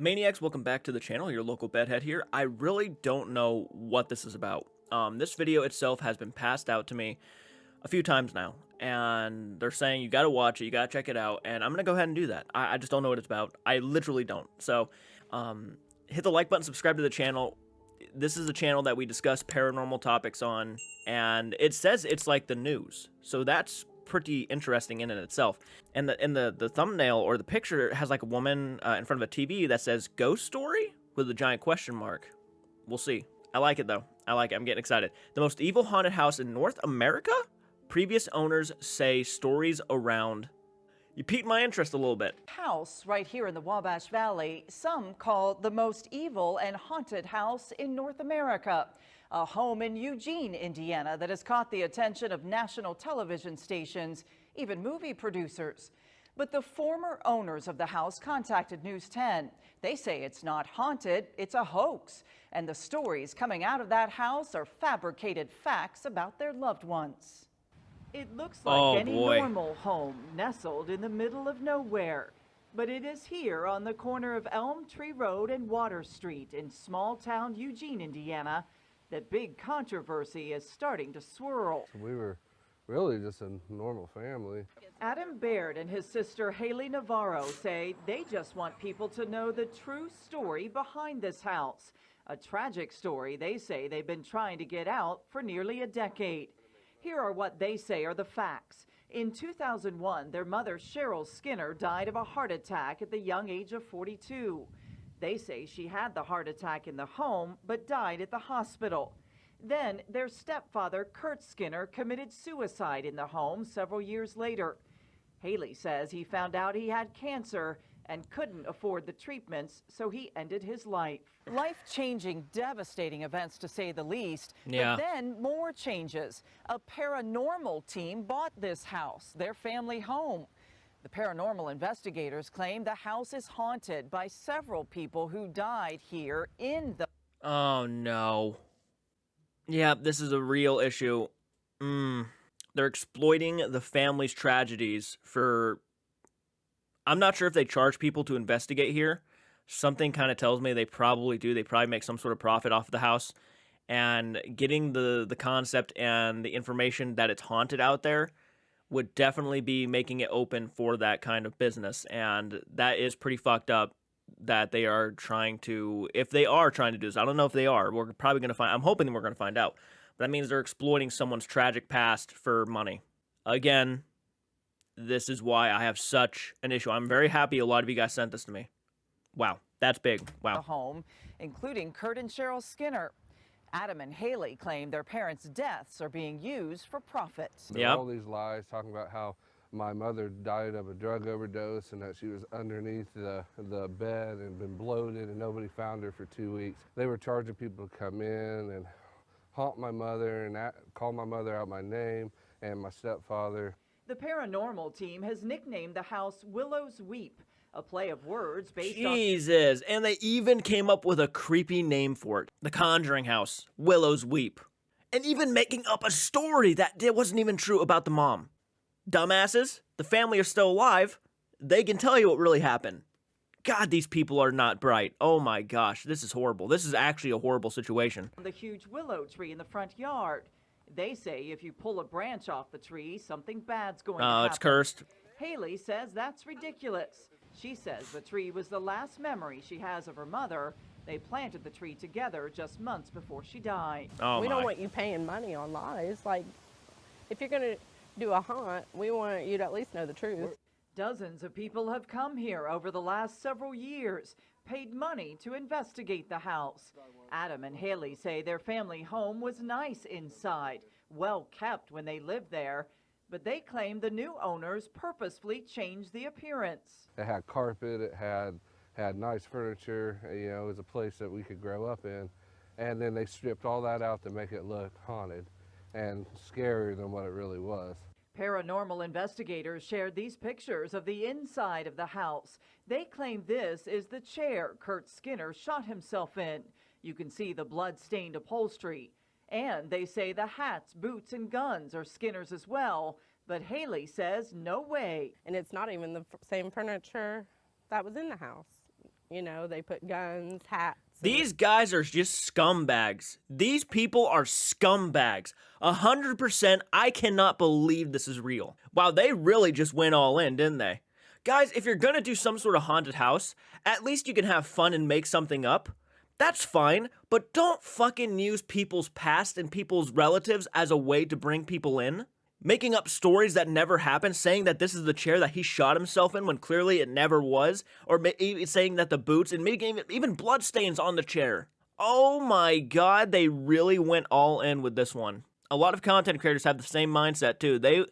Maniacs, welcome back to the channel. Your local bedhead here. I really don't know what this is about. This video itself has been passed out to me a few times now, and they're saying you gotta watch it, you gotta check it out, and I'm gonna go ahead and do that. I just don't know what it's about. I literally don't. So, hit the like button, subscribe to the channel. This is a channel that we discuss paranormal topics on, and it says it's like the news. So that's pretty interesting in and itself. And the thumbnail or the picture has like a woman in front of a TV that says ghost story with a giant question mark. We'll see. I like it though. I like it. I'm getting excited. The most evil haunted house in North America? Previous owners say stories around. You piqued my interest a little bit. House right here in the Wabash Valley, some call the most evil and haunted house in North America. A home in Eugene, Indiana that has caught the attention of national television stations, even movie producers. But the former owners of the house contacted News 10. They say it's not haunted, it's a hoax. And the stories coming out of that house are fabricated facts about their loved ones. It looks like any normal home nestled in the middle of nowhere. But it is here on the corner of Elm Tree Road and Water Street in small town Eugene, Indiana, that big controversy is starting to swirl. We were really just a normal family. Adam Baird and his sister Haley Navarro say they just want people to know the true story behind this house. A tragic story they say they've been trying to get out for nearly a decade. Here are what they say are the facts. In 2001, their mother, Cheryl Skinner, died of a heart attack at the young age of 42. They say she had the heart attack in the home, but died at the hospital. Then their stepfather, Kurt Skinner, committed suicide in the home several years later. Haley says he found out he had cancer and couldn't afford the treatments, so he ended his life. Life-changing, devastating events, to say the least. Yeah. But then more changes. A paranormal team bought this house, their family home. The paranormal investigators claim the house is haunted by several people who died here in the... Oh no. Yeah, this is a real issue. They're exploiting the family's tragedies for... I'm not sure if they charge people to investigate here. Something kind of tells me they probably do. They probably make some sort of profit off of the house. And getting the concept and the information that it's haunted out there would definitely be making it open for that kind of business. And that is pretty fucked up that they are trying to, if they are trying to do this, I don't know if they are. We're probably going to find, I'm hoping we're going to find out. But that means they're exploiting someone's tragic past for money. Again, this is why I have such an issue. I'm very happy a lot of you guys sent this to me. Wow, that's big. Wow. The home, including Kurt and Cheryl Skinner. Adam and Haley claim their parents' deaths are being used for profit. There were all these lies talking about how my mother died of a drug overdose and that she was underneath the bed and been bloated and nobody found her for 2 weeks. They were charging people to come in and haunt my mother and call my mother out my name and my stepfather. The paranormal team has nicknamed the house Willow's Weep, a play of words based on... Jesus, and they even came up with a creepy name for it. The Conjuring House, Willow's Weep. And even making up a story that wasn't even true about the mom. Dumbasses, the family are still alive. They can tell you what really happened. God, these people are not bright. Oh my gosh, this is horrible. This is actually a horrible situation. The huge willow tree in the front yard. They say if you pull a branch off the tree, something bad's going to happen. Oh, it's cursed. Haley says that's ridiculous. She says the tree was the last memory she has of her mother. They planted the tree together just months before she died. Oh, we don't want you paying money on lies. Like, if you're going to do a haunt, we want you to at least know the truth. Dozens of people have come here over the last several years, paid money to investigate the house. Adam and Haley say their family home was nice inside, well kept when they lived there, but they claim the new owners purposefully changed the appearance. It had carpet, it had nice furniture, you know, it was a place that we could grow up in. And then they stripped all that out to make it look haunted and scarier than what it really was. Paranormal investigators shared these pictures of the inside of the house. They claim this is the chair Kurt Skinner shot himself in. You can see the blood-stained upholstery. And they say the hats, boots, and guns are Skinner's as well. But Haley says no way. And it's not even the same furniture that was in the house. You know, they put guns, hats. These guys are just scumbags. These people are scumbags. 100%, I cannot believe this is real. Wow, they really just went all in, didn't they? Guys, if you're gonna do some sort of haunted house, at least you can have fun and make something up. That's fine, but don't fucking use people's past and people's relatives as a way to bring people in. Making up stories that never happened, saying that this is the chair that he shot himself in when clearly it never was, or saying that the boots and making even bloodstains on the chair. Oh my god, they really went all in with this one. A lot of content creators have the same mindset too. They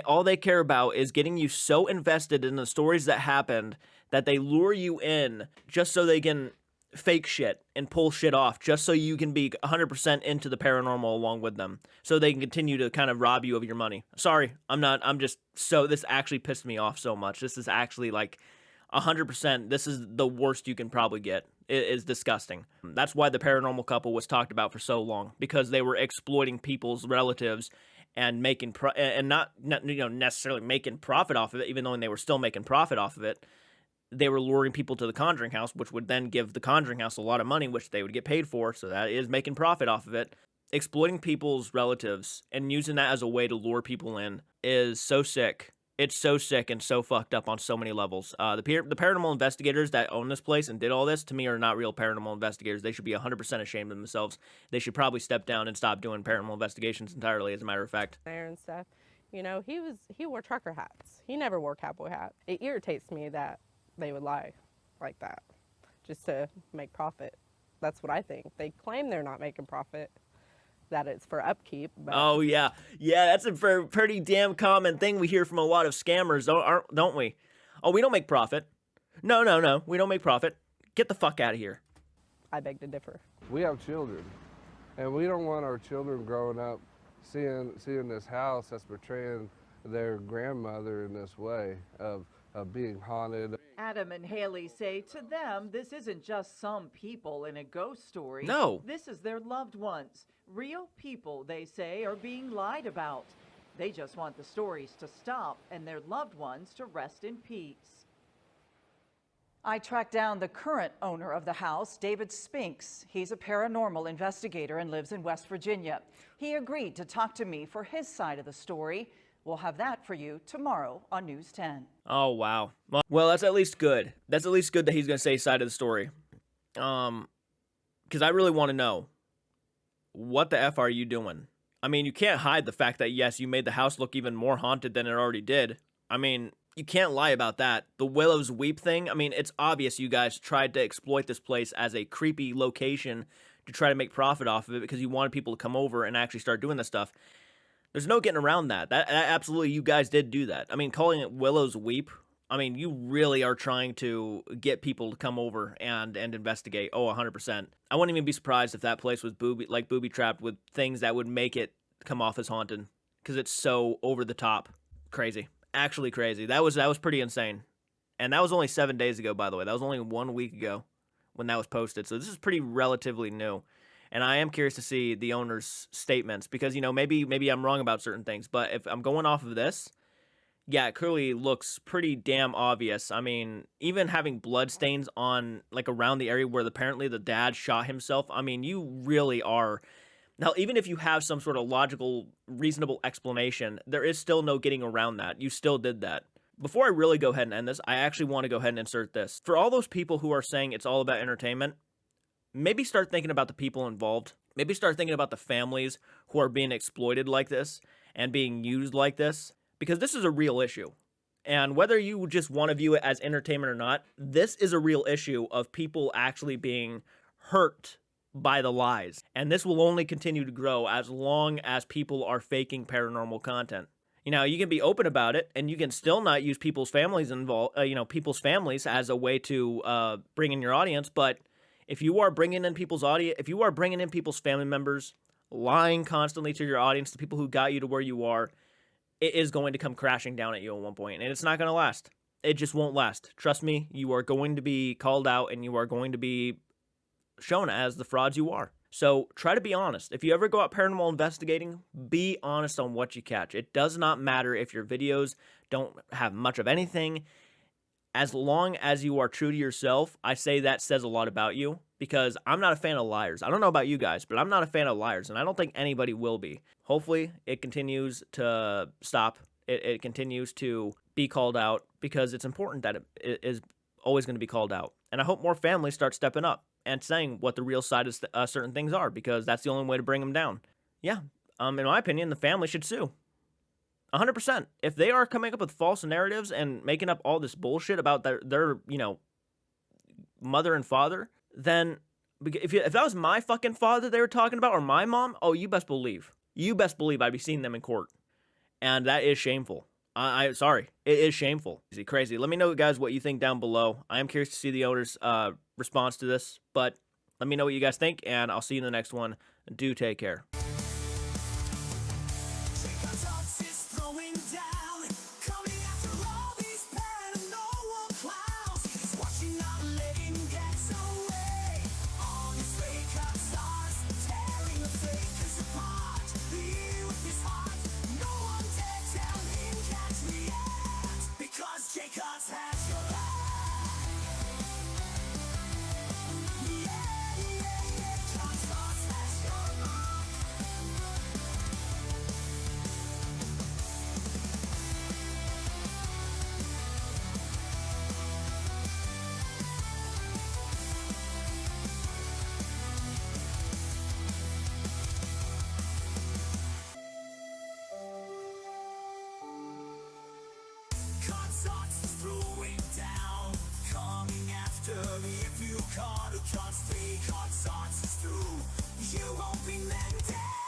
all they care about is getting you so invested in the stories that happened that they lure you in just so they can fake shit and pull shit off, just so you can be 100% into the paranormal along with them, so they can continue to kind of rob you of your money. Sorry, this actually pissed me off so much. This is actually like 100%, this is the worst you can probably get. It is disgusting. That's why the paranormal couple was talked about for so long, because they were exploiting people's relatives and making not necessarily making profit off of it, even though they were still making profit off of it. They were luring people to the Conjuring House, which would then give the Conjuring House a lot of money, which they would get paid for, so that is making profit off of it. Exploiting people's relatives and using that as a way to lure people in is so sick. It's so sick and so fucked up on so many levels. The paranormal investigators that own this place and did all this, to me, are not real paranormal investigators. They should be 100% ashamed of themselves. They should probably step down and stop doing paranormal investigations entirely, as a matter of fact. There and stuff. You know, he wore trucker hats. He never wore cowboy hat. It irritates me that they would lie like that just to make profit. That's what I think. They claim they're not making profit, that it's for upkeep. But oh, yeah. Yeah, that's a pretty damn common thing we hear from a lot of scammers, don't we? Oh, we don't make profit. No, we don't make profit. Get the fuck out of here. I beg to differ. We have children, and we don't want our children growing up seeing this house that's portraying their grandmother in this way of being haunted. Adam and Haley say to them, this isn't just some people in a ghost story. No. This is their loved ones. Real people, they say, are being lied about. They just want the stories to stop and their loved ones to rest in peace. I tracked down the current owner of the house, David Spinks. He's a paranormal investigator and lives in West Virginia. He agreed to talk to me for his side of the story. We'll have that for you tomorrow on News 10. Oh, wow. Well, that's at least good. That's at least good that he's going to say his side of the story. Because I really want to know, what the F are you doing? I mean, you can't hide the fact that, yes, you made the house look even more haunted than it already did. I mean, you can't lie about that. The Willow's Weep thing, I mean, it's obvious you guys tried to exploit this place as a creepy location to try to make profit off of it because you wanted people to come over and actually start doing this stuff. There's no getting around that. That absolutely, you guys did do that. I mean, calling it Willow's Weep, I mean, you really are trying to get people to come over and investigate. Oh, 100%. I wouldn't even be surprised if that place was booby-trapped with things that would make it come off as haunted, because it's so over the top. Crazy. Actually crazy. That was pretty insane. And that was only 7 days ago, by the way. That was only 1 week ago when that was posted. So this is pretty relatively new. And I am curious to see the owner's statements because, you know, maybe I'm wrong about certain things. But if I'm going off of this, yeah, it clearly looks pretty damn obvious. I mean, even having blood stains on, like, around the area where apparently the dad shot himself. I mean, you really are. Now, even if you have some sort of logical, reasonable explanation, there is still no getting around that. You still did that. Before I really go ahead and end this, I actually want to go ahead and insert this. For all those people who are saying it's all about entertainment, maybe start thinking about the people involved. Maybe start thinking about the families who are being exploited like this and being used like this, because this is a real issue. And whether you just want to view it as entertainment or not, this is a real issue of people actually being hurt by the lies. And this will only continue to grow as long as people are faking paranormal content. You know, you can be open about it, and you can still not use people's families people's families as a way to bring in your audience, but if you are bringing in people's audience, if you are bringing in people's family members, lying constantly to your audience, the people who got you to where you are, it is going to come crashing down at you at one point, and it's not going to last. It just won't last. Trust me, you are going to be called out, and you are going to be shown as the frauds you are. So try to be honest. If you ever go out paranormal investigating, be honest on what you catch. It does not matter if your videos don't have much of anything. as long as you are true to yourself, I say that says a lot about you, because I'm not a fan of liars. I don't know about you guys, but I'm not a fan of liars, and I don't think anybody will be. Hopefully, it continues to stop. It continues to be called out, because it's important that it is always going to be called out. And I hope more families start stepping up and saying what the real side of certain things are, because that's the only way to bring them down. Yeah, in my opinion, the family should sue. 100%. If they are coming up with false narratives and making up all this bullshit about their mother and father, then if that was my fucking father they were talking about, or my mom, oh, you best believe I'd be seeing them in court. And that is shameful. I sorry, it is shameful. Crazy. Let me know, guys, what you think down below. I am curious to see the owner's response to this, but let me know what you guys think, and I'll see you in the next one. Do take care. JCARTSARTS is throwing down, coming after all these paranormal clowns. He's watching, not letting get away. On his JCARTSARTS, tearing the fakers apart. He with his heart, no one dare tell him can't react, because JCARTS has your back. JCARTSARTS has your mark. JCARTSARTS is throwing down, coming after me. If you caught who can't speak, JCARTSARTS is through. You won't be let down.